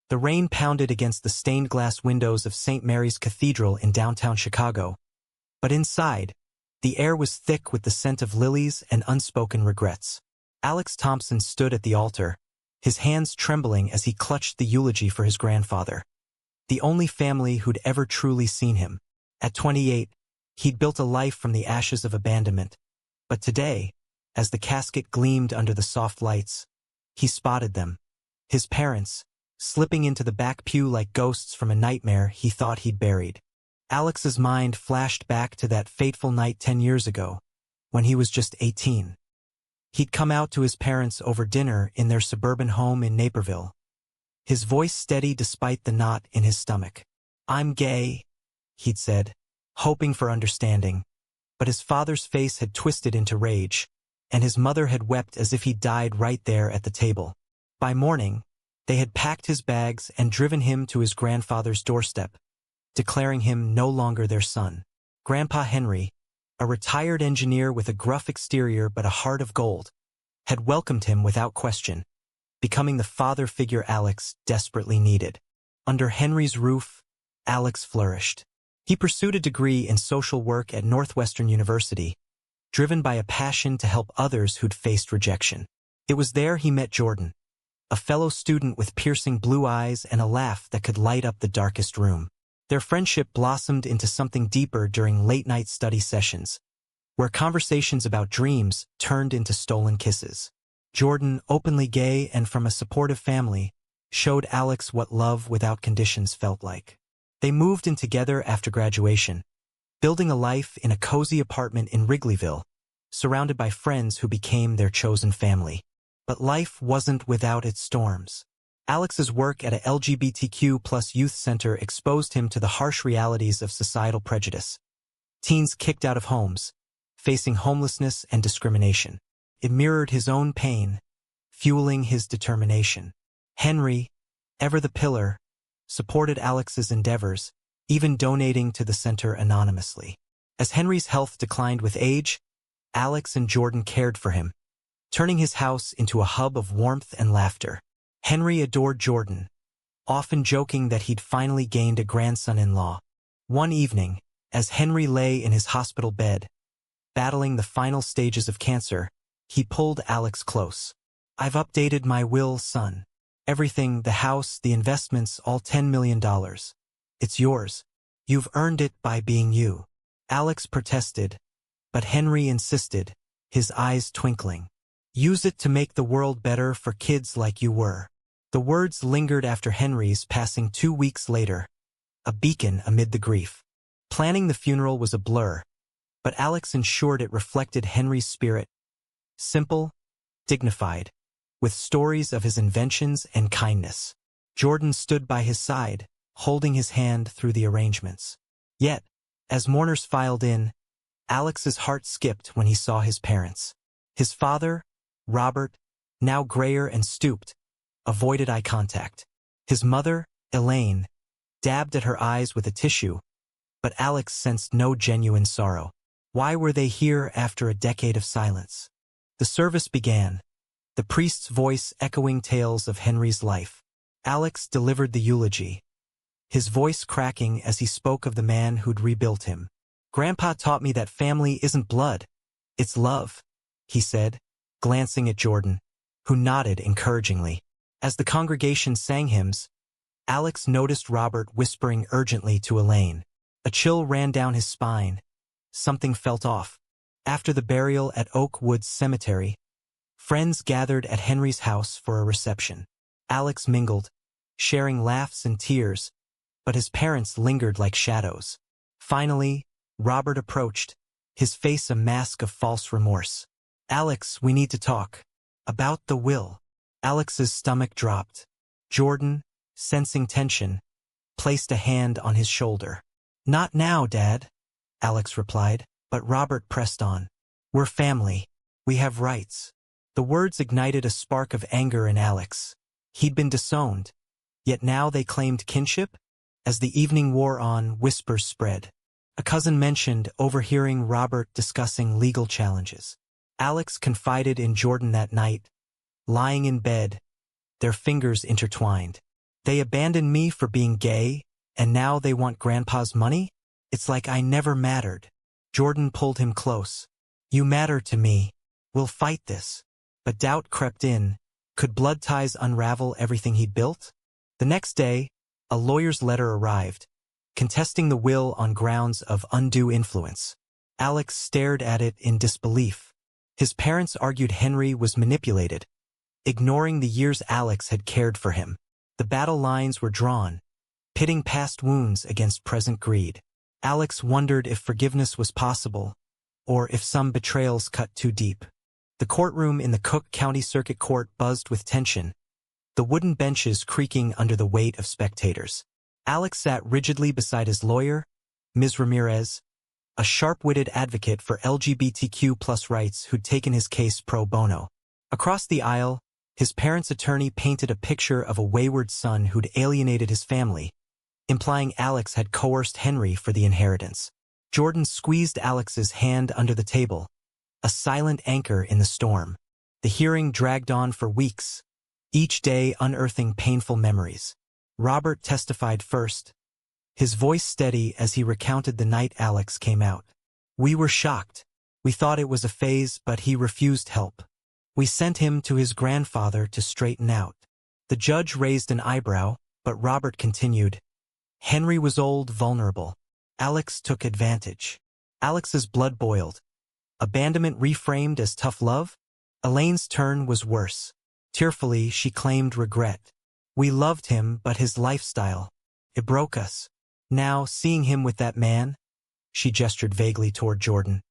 The rain pounded against the stained glass windows of St. Mary's Cathedral in downtown Chicago. But inside, the air was thick with the scent of lilies and unspoken regrets. Alex Thompson stood at the altar, his hands trembling as he clutched the eulogy for his grandfather, the only family who'd ever truly seen him. At 28, he'd built a life from the ashes of abandonment. But today, as the casket gleamed under the soft lights, he spotted them. His parents, slipping into the back pew like ghosts from a nightmare he thought he'd buried. Alex's mind flashed back to that fateful night 10 years ago, when he was just 18. He'd come out to his parents over dinner in their suburban home in Naperville, his voice steady despite the knot in his stomach. "I'm gay," he'd said, hoping for understanding. But his father's face had twisted into rage, and his mother had wept as if he'd died right there at the table. By morning, they had packed his bags and driven him to his grandfather's doorstep, declaring him no longer their son. Grandpa Henry, a retired engineer with a gruff exterior but a heart of gold, had welcomed him without question, becoming the father figure Alex desperately needed. Under Henry's roof, Alex flourished. He pursued a degree in social work at Northwestern University, driven by a passion to help others who'd faced rejection. It was there he met Jordan, a fellow student with piercing blue eyes and a laugh that could light up the darkest room. Their friendship blossomed into something deeper during late-night study sessions, where conversations about dreams turned into stolen kisses. Jordan, openly gay and from a supportive family, showed Alex what love without conditions felt like. They moved in together after graduation, building a life in a cozy apartment in Wrigleyville, surrounded by friends who became their chosen family. But life wasn't without its storms. Alex's work at a LGBTQ+ youth center exposed him to the harsh realities of societal prejudice. Teens kicked out of homes, facing homelessness and discrimination. It mirrored his own pain, fueling his determination. Henry, ever the pillar, supported Alex's endeavors, even donating to the center anonymously. As Henry's health declined with age, Alex and Jordan cared for him, turning his house into a hub of warmth and laughter. Henry adored Jordan, often joking that he'd finally gained a grandson-in-law. One evening, as Henry lay in his hospital bed, battling the final stages of cancer, he pulled Alex close. "I've updated my will, son. Everything, the house, the investments, all $10 million. It's yours. You've earned it by being you." Alex protested, but Henry insisted, his eyes twinkling. "Use it to make the world better for kids like you were." The words lingered after Henry's passing 2 weeks later, a beacon amid the grief. Planning the funeral was a blur, but Alex ensured it reflected Henry's spirit. Simple, dignified, with stories of his inventions and kindness. Jordan stood by his side, holding his hand through the arrangements. Yet, as mourners filed in, Alex's heart skipped when he saw his parents. His father, Robert, now grayer and stooped, avoided eye contact. His mother, Elaine, dabbed at her eyes with a tissue, but Alex sensed no genuine sorrow. Why were they here after a decade of silence? The service began, the priest's voice echoing tales of Henry's life. Alex delivered the eulogy, his voice cracking as he spoke of the man who'd rebuilt him. "Grandpa taught me that family isn't blood, it's love," he said, glancing at Jordan, who nodded encouragingly. As the congregation sang hymns, Alex noticed Robert whispering urgently to Elaine. A chill ran down his spine. Something felt off. After the burial at Oak Woods Cemetery, friends gathered at Henry's house for a reception. Alex mingled, sharing laughs and tears, but his parents lingered like shadows. Finally, Robert approached, his face a mask of false remorse. "Alex, we need to talk. About the will." Alex's stomach dropped. Jordan, sensing tension, placed a hand on his shoulder. "Not now, Dad," Alex replied, but Robert pressed on. "We're family. We have rights." The words ignited a spark of anger in Alex. He'd been disowned, yet now they claimed kinship? As the evening wore on, whispers spread. A cousin mentioned overhearing Robert discussing legal challenges. Alex confided in Jordan that night, lying in bed, their fingers intertwined. They abandoned me for being gay, and now they want Grandpa's money? It's like I never mattered. Jordan pulled him close. You matter to me. We'll fight this. But doubt crept in. Could blood ties unravel everything he'd built? The next day, a lawyer's letter arrived, contesting the will on grounds of undue influence. Alex stared at it in disbelief. His parents argued Henry was manipulated, ignoring the years Alex had cared for him. The battle lines were drawn, pitting past wounds against present greed. Alex wondered if forgiveness was possible, or if some betrayals cut too deep. The courtroom in the Cook County Circuit Court buzzed with tension, the wooden benches creaking under the weight of spectators. Alex sat rigidly beside his lawyer, Ms. Ramirez, a sharp-witted advocate for LGBTQ+ rights who'd taken his case pro bono. Across the aisle, his parents' attorney painted a picture of a wayward son who'd alienated his family, implying Alex had coerced Henry for the inheritance. Jordan squeezed Alex's hand under the table, a silent anchor in the storm. The hearing dragged on for weeks, each day unearthing painful memories. Robert testified first, his voice steady as he recounted the night Alex came out. We were shocked. We thought it was a phase, but he refused help. We sent him to his grandfather to straighten out. The judge raised an eyebrow, but Robert continued. Henry was old, vulnerable. Alex took advantage. Alex's blood boiled. Abandonment reframed as tough love? Elaine's turn was worse. Tearfully, she claimed regret. We loved him, but his lifestyle, it broke us. Now, seeing him with that man, she gestured vaguely toward Jordan.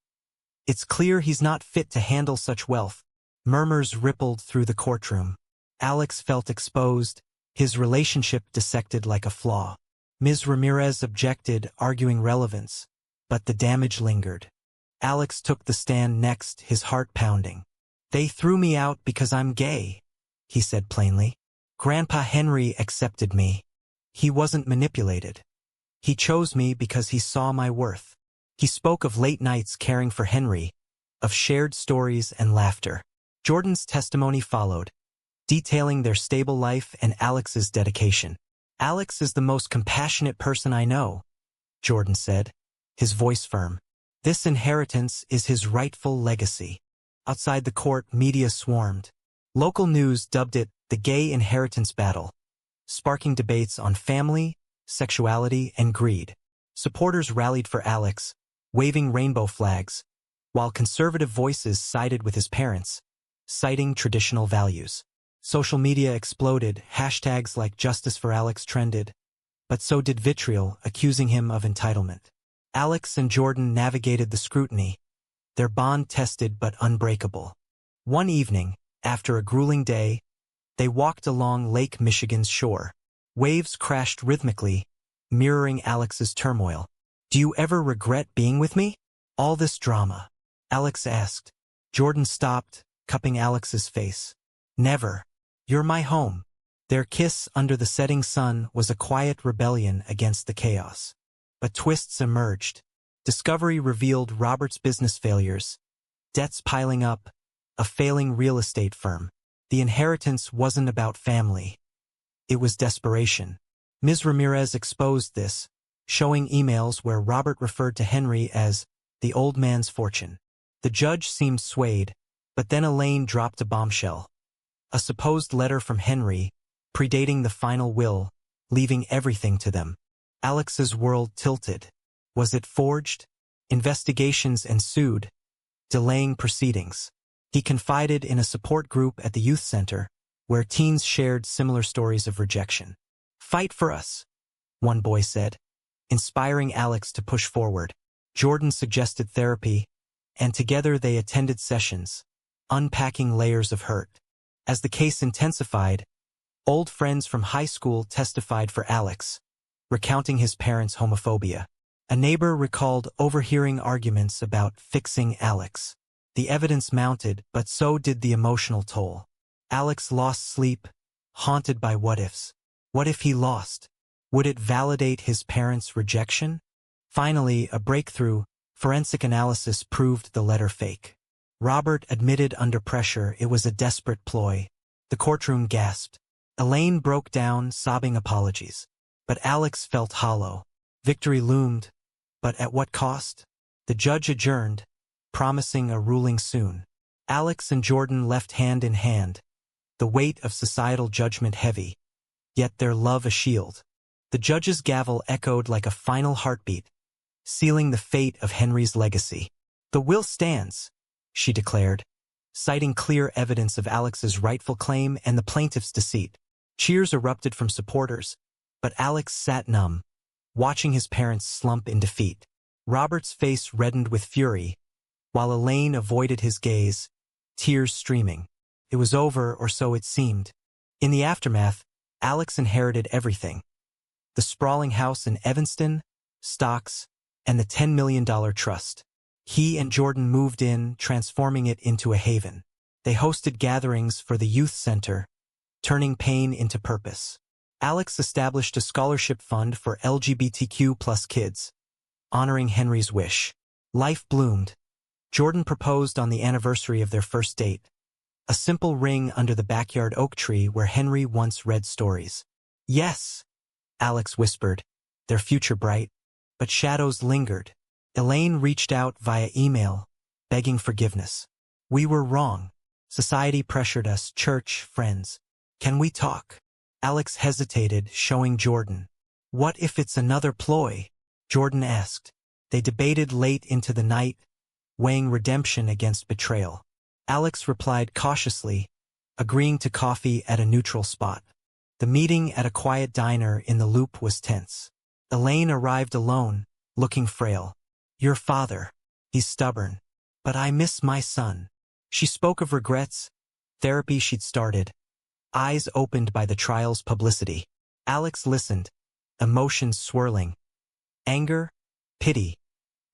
It's clear he's not fit to handle such wealth. Murmurs rippled through the courtroom. Alex felt exposed, his relationship dissected like a flaw. Ms. Ramirez objected, arguing relevance, but the damage lingered. Alex took the stand next, his heart pounding. They threw me out because I'm gay, he said plainly. Grandpa Henry accepted me. He wasn't manipulated. He chose me because he saw my worth. He spoke of late nights caring for Henry, of shared stories and laughter. Jordan's testimony followed, detailing their stable life and Alex's dedication. Alex is the most compassionate person I know, Jordan said, his voice firm. This inheritance is his rightful legacy. Outside the court, media swarmed. Local news dubbed it the gay inheritance battle, sparking debates on family, sexuality, and greed. Supporters rallied for Alex, waving rainbow flags, while conservative voices sided with his parents, citing traditional values. Social media exploded, hashtags like Justice for Alex trended, but so did vitriol, accusing him of entitlement. Alex and Jordan navigated the scrutiny, their bond tested but unbreakable. One evening, after a grueling day, they walked along Lake Michigan's shore. Waves crashed rhythmically, mirroring Alex's turmoil. Do you ever regret being with me? All this drama, Alex asked. Jordan stopped, cupping Alex's face. Never. You're my home. Their kiss under the setting sun was a quiet rebellion against the chaos. But twists emerged. Discovery revealed Robert's business failures, debts piling up, a failing real estate firm. The inheritance wasn't about family. It was desperation. Ms. Ramirez exposed this, showing emails where Robert referred to Henry as the old man's fortune. The judge seemed swayed, but then Elaine dropped a bombshell. A supposed letter from Henry, predating the final will, leaving everything to them. Alex's world tilted. Was it forged? Investigations ensued, delaying proceedings. He confided in a support group at the youth center, where teens shared similar stories of rejection. Fight for us, one boy said, inspiring Alex to push forward. Jordan suggested therapy, and together they attended sessions, unpacking layers of hurt. As the case intensified, old friends from high school testified for Alex, recounting his parents' homophobia. A neighbor recalled overhearing arguments about fixing Alex. The evidence mounted, but so did the emotional toll. Alex lost sleep, haunted by what-ifs. What if he lost? Would it validate his parents' rejection? Finally, a breakthrough, forensic analysis proved the letter fake. Robert admitted under pressure it was a desperate ploy. The courtroom gasped. Elaine broke down, sobbing apologies. But Alex felt hollow. Victory loomed, but at what cost? The judge adjourned, promising a ruling soon. Alex and Jordan left hand in hand, the weight of societal judgment heavy, yet their love a shield. The judge's gavel echoed like a final heartbeat, sealing the fate of Henry's legacy. "The will stands," she declared, citing clear evidence of Alex's rightful claim and the plaintiff's deceit. Cheers erupted from supporters, but Alex sat numb, watching his parents slump in defeat. Robert's face reddened with fury, while Elaine avoided his gaze, tears streaming. It was over, or so it seemed. In the aftermath, Alex inherited everything: the sprawling house in Evanston, stocks, and the $10 million trust. He and Jordan moved in, transforming it into a haven. They hosted gatherings for the youth center, turning pain into purpose. Alex established a scholarship fund for LGBTQ+ kids, honoring Henry's wish. Life bloomed. Jordan proposed on the anniversary of their first date, a simple ring under the backyard oak tree where Henry once read stories. "Yes," Alex whispered, their future bright. But shadows lingered. Elaine reached out via email, begging forgiveness. "We were wrong. Society pressured us, church, friends. Can we talk?" Alex hesitated, showing Jordan. "What if it's another ploy?" Jordan asked. They debated late into the night, weighing redemption against betrayal. Alex replied cautiously, agreeing to coffee at a neutral spot. The meeting at a quiet diner in the Loop was tense. Elaine arrived alone, looking frail. "Your father. He's stubborn. But I miss my son." She spoke of regrets, therapy she'd started, eyes opened by the trial's publicity. Alex listened, emotions swirling. Anger, pity,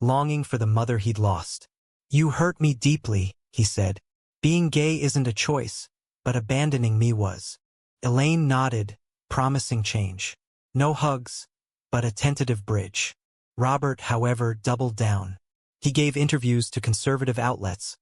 longing for the mother he'd lost. "You hurt me deeply," he said. "Being gay isn't a choice, but abandoning me was." Elaine nodded, promising change. No hugs, but a tentative bridge. Robert, however, doubled down. He gave interviews to conservative outlets,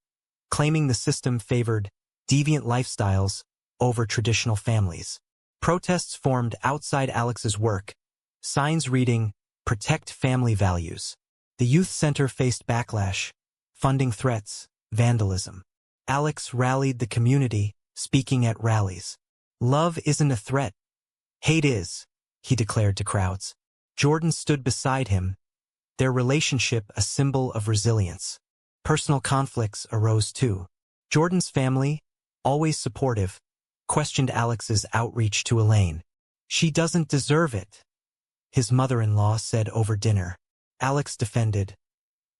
claiming the system favored deviant lifestyles over traditional families. Protests formed outside Alex's work, signs reading, "Protect family values." The youth center faced backlash, funding threats, vandalism. Alex rallied the community, speaking at rallies. "Love isn't a threat. Hate is," he declared to crowds. Jordan stood beside him, their relationship a symbol of resilience. Personal conflicts arose too. Jordan's family, always supportive, questioned Alex's outreach to Elaine. "She doesn't deserve it," his mother-in-law said over dinner. Alex defended.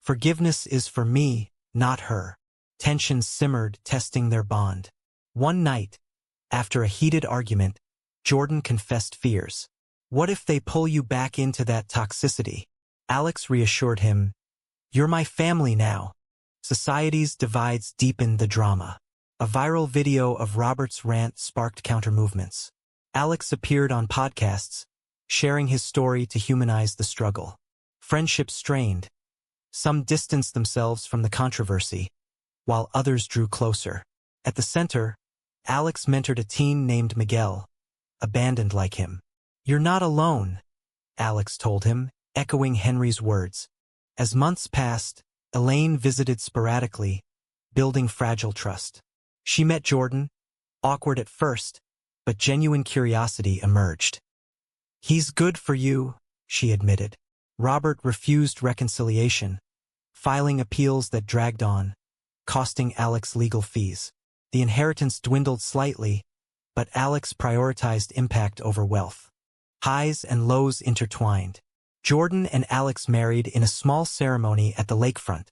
"Forgiveness is for me, not her." Tensions simmered, testing their bond. One night, after a heated argument, Jordan confessed fears. "What if they pull you back into that toxicity?" Alex reassured him, "You're my family now." Society's divides deepened the drama. A viral video of Robert's rant sparked counter-movements. Alex appeared on podcasts, sharing his story to humanize the struggle. Friendships strained. Some distanced themselves from the controversy, while others drew closer. At the center, Alex mentored a teen named Miguel, abandoned like him. "You're not alone," Alex told him, echoing Henry's words. As months passed, Elaine visited sporadically, building fragile trust. She met Jordan, awkward at first, but genuine curiosity emerged. "He's good for you," she admitted. Robert refused reconciliation, filing appeals that dragged on, costing Alex legal fees. The inheritance dwindled slightly, but Alex prioritized impact over wealth. Highs and lows intertwined. Jordan and Alex married in a small ceremony at the lakefront,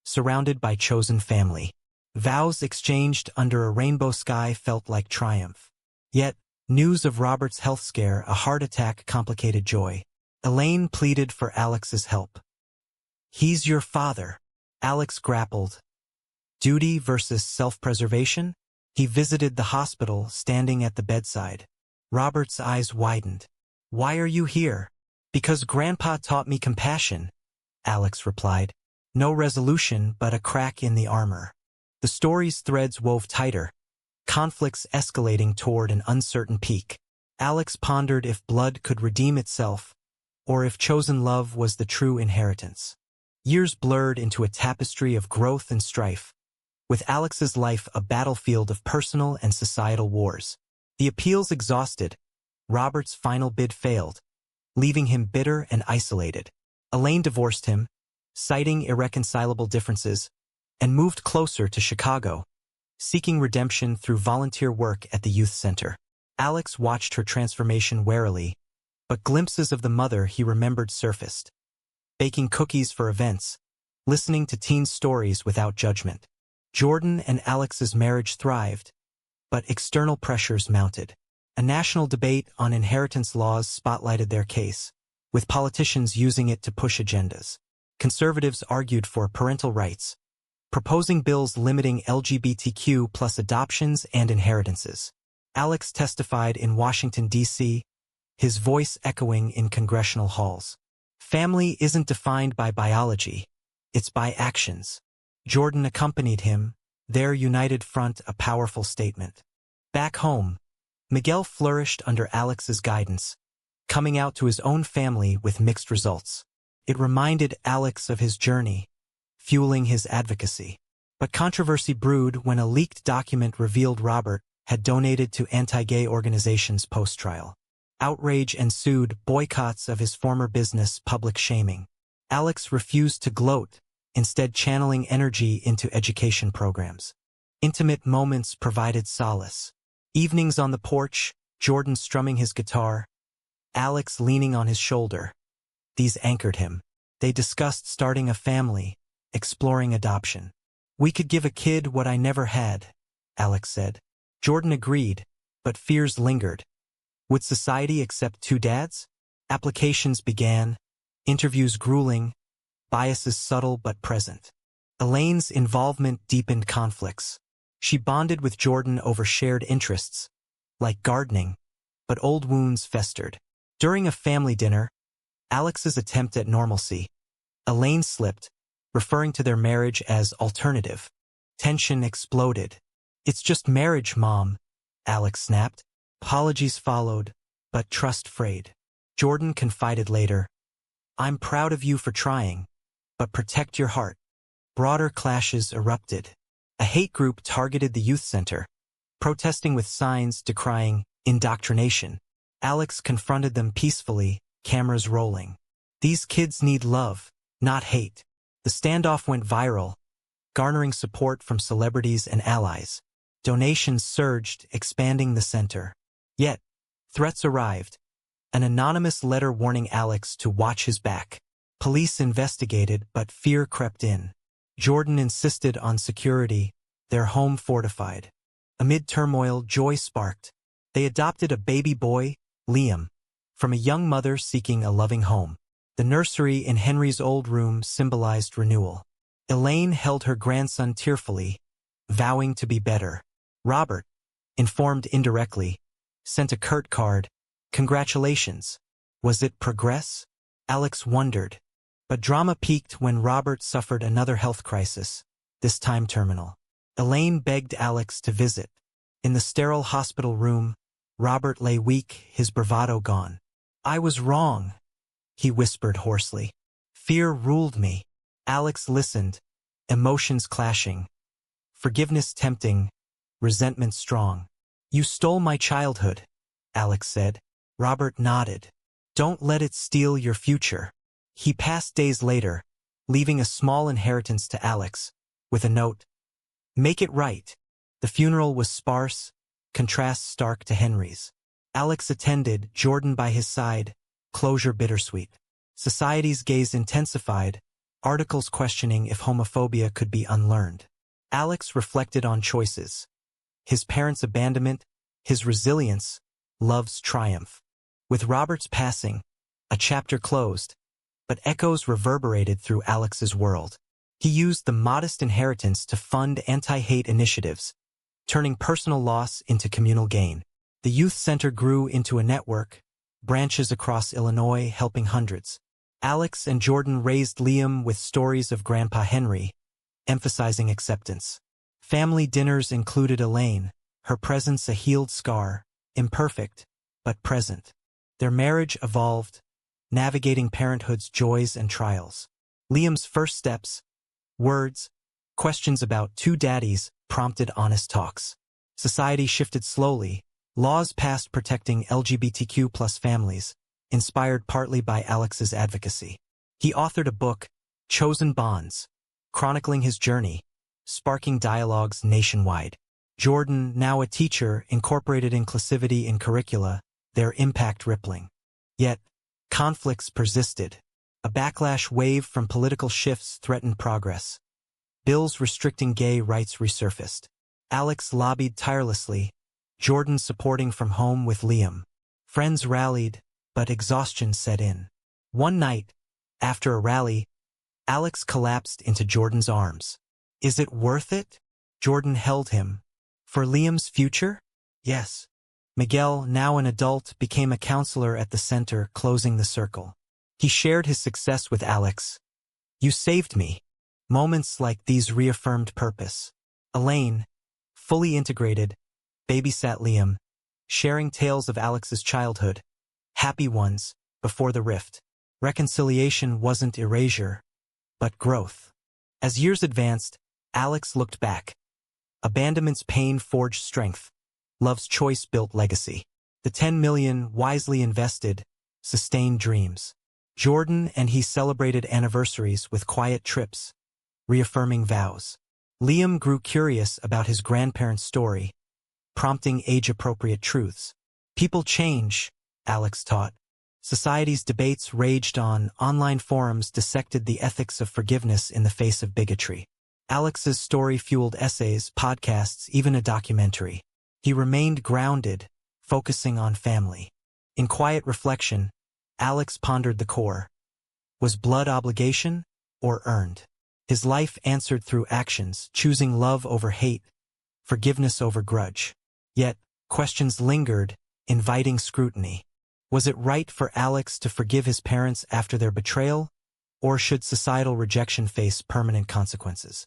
surrounded by chosen family. Vows exchanged under a rainbow sky felt like triumph. Yet, news of Robert's health scare, a heart attack, complicated joy. Elaine pleaded for Alex's help. "He's your father." Alex grappled. Duty versus self-preservation? He visited the hospital, standing at the bedside. Robert's eyes widened. "Why are you here?" "Because Grandpa taught me compassion," Alex replied. No resolution, but a crack in the armor. The story's threads wove tighter, conflicts escalating toward an uncertain peak. Alex pondered if blood could redeem itself, or if chosen love was the true inheritance. Years blurred into a tapestry of growth and strife, with Alex's life a battlefield of personal and societal wars. The appeals exhausted, Robert's final bid failed, leaving him bitter and isolated. Elaine divorced him, citing irreconcilable differences, and moved closer to Chicago, seeking redemption through volunteer work at the youth center. Alex watched her transformation warily, but glimpses of the mother he remembered surfaced. Baking cookies for events, listening to teen stories without judgment. Jordan and Alex's marriage thrived, but external pressures mounted. A national debate on inheritance laws spotlighted their case, with politicians using it to push agendas. Conservatives argued for parental rights, proposing bills limiting LGBTQ plus adoptions and inheritances. Alex testified in Washington, D.C., his voice echoing in congressional halls. Family isn't defined by biology, it's by actions. Jordan accompanied him, their united front a powerful statement. Back home, Miguel flourished under Alex's guidance, coming out to his own family with mixed results. It reminded Alex of his journey, fueling his advocacy. But controversy brewed when a leaked document revealed Robert had donated to anti-gay organizations post-trial. Outrage ensued, boycotts of his former business, public shaming. Alex refused to gloat, instead channeling energy into education programs. Intimate moments provided solace. Evenings on the porch, Jordan strumming his guitar, Alex leaning on his shoulder. These anchored him. They discussed starting a family, exploring adoption. "We could give a kid what I never had," Alex said. Jordan agreed, but fears lingered. Would society accept two dads? Applications began, interviews grueling, biases subtle but present. Elaine's involvement deepened conflicts. She bonded with Jordan over shared interests, like gardening, but old wounds festered. During a family dinner, Alex's attempt at normalcy, Elaine slipped, referring to their marriage as alternative. Tension exploded. "It's just marriage, Mom," Alex snapped. Apologies followed, but trust frayed. Jordan confided later, "I'm proud of you for trying, but protect your heart." Broader clashes erupted. A hate group targeted the youth center, protesting with signs decrying indoctrination. Alex confronted them peacefully, cameras rolling. "These kids need love, not hate." The standoff went viral, garnering support from celebrities and allies. Donations surged, expanding the center. Yet, threats arrived. An anonymous letter warning Alex to watch his back. Police investigated, but fear crept in. Jordan insisted on security, their home fortified. Amid turmoil, joy sparked. They adopted a baby boy, Liam, from a young mother seeking a loving home. The nursery in Henry's old room symbolized renewal. Elaine held her grandson tearfully, vowing to be better. Robert, informed indirectly, sent a curt card. "Congratulations." Was it progress? Alex wondered. But drama peaked when Robert suffered another health crisis, this time terminal. Elaine begged Alex to visit. In the sterile hospital room, Robert lay weak, his bravado gone. "I was wrong," he whispered hoarsely. "Fear ruled me." Alex listened, emotions clashing. Forgiveness tempting, resentment strong. "You stole my childhood," Alex said. Robert nodded. "Don't let it steal your future." He passed days later, leaving a small inheritance to Alex, with a note, "Make it right." The funeral was sparse, contrast stark to Henry's. Alex attended, Jordan by his side, closure bittersweet. Society's gaze intensified, articles questioning if homophobia could be unlearned. Alex reflected on choices. His parents' abandonment, his resilience, love's triumph. With Robert's passing, a chapter closed, but echoes reverberated through Alex's world. He used the modest inheritance to fund anti-hate initiatives, turning personal loss into communal gain. The youth center grew into a network, branches across Illinois helping hundreds. Alex and Jordan raised Liam with stories of Grandpa Henry, emphasizing acceptance. Family dinners included Elaine, her presence a healed scar, imperfect, but present. Their marriage evolved, navigating parenthood's joys and trials. Liam's first steps, words, questions about two daddies prompted honest talks. Society shifted slowly, laws passed protecting LGBTQ+ families, inspired partly by Alex's advocacy. He authored a book, Chosen Bonds, chronicling his journey, sparking dialogues nationwide. Jordan, now a teacher, incorporated inclusivity in curricula, their impact rippling. Yet, conflicts persisted. A backlash wave from political shifts threatened progress. Bills restricting gay rights resurfaced. Alex lobbied tirelessly, Jordan supporting from home with Liam. Friends rallied, but exhaustion set in. One night, after a rally, Alex collapsed into Jordan's arms. Is it worth it? Jordan held him. For Liam's future? Yes. Miguel, now an adult, became a counselor at the center, closing the circle. He shared his success with Alex. You saved me. Moments like these reaffirmed purpose. Elaine, fully integrated, babysat Liam, sharing tales of Alex's childhood. Happy ones, before the rift. Reconciliation wasn't erasure, but growth. As years advanced, Alex looked back. Abandonment's pain forged strength. Love's choice built legacy. The 10 million, wisely invested, sustained dreams. Jordan and he celebrated anniversaries with quiet trips, reaffirming vows. Liam grew curious about his grandparents' story, prompting age-appropriate truths. People change, Alex taught. Society's debates raged on, online forums dissected the ethics of forgiveness in the face of bigotry. Alex's story fueled essays, podcasts, even a documentary. He remained grounded, focusing on family. In quiet reflection, Alex pondered the core. Was blood obligation or earned? His life answered through actions, choosing love over hate, forgiveness over grudge. Yet, questions lingered, inviting scrutiny. Was it right for Alex to forgive his parents after their betrayal, or should societal rejection face permanent consequences?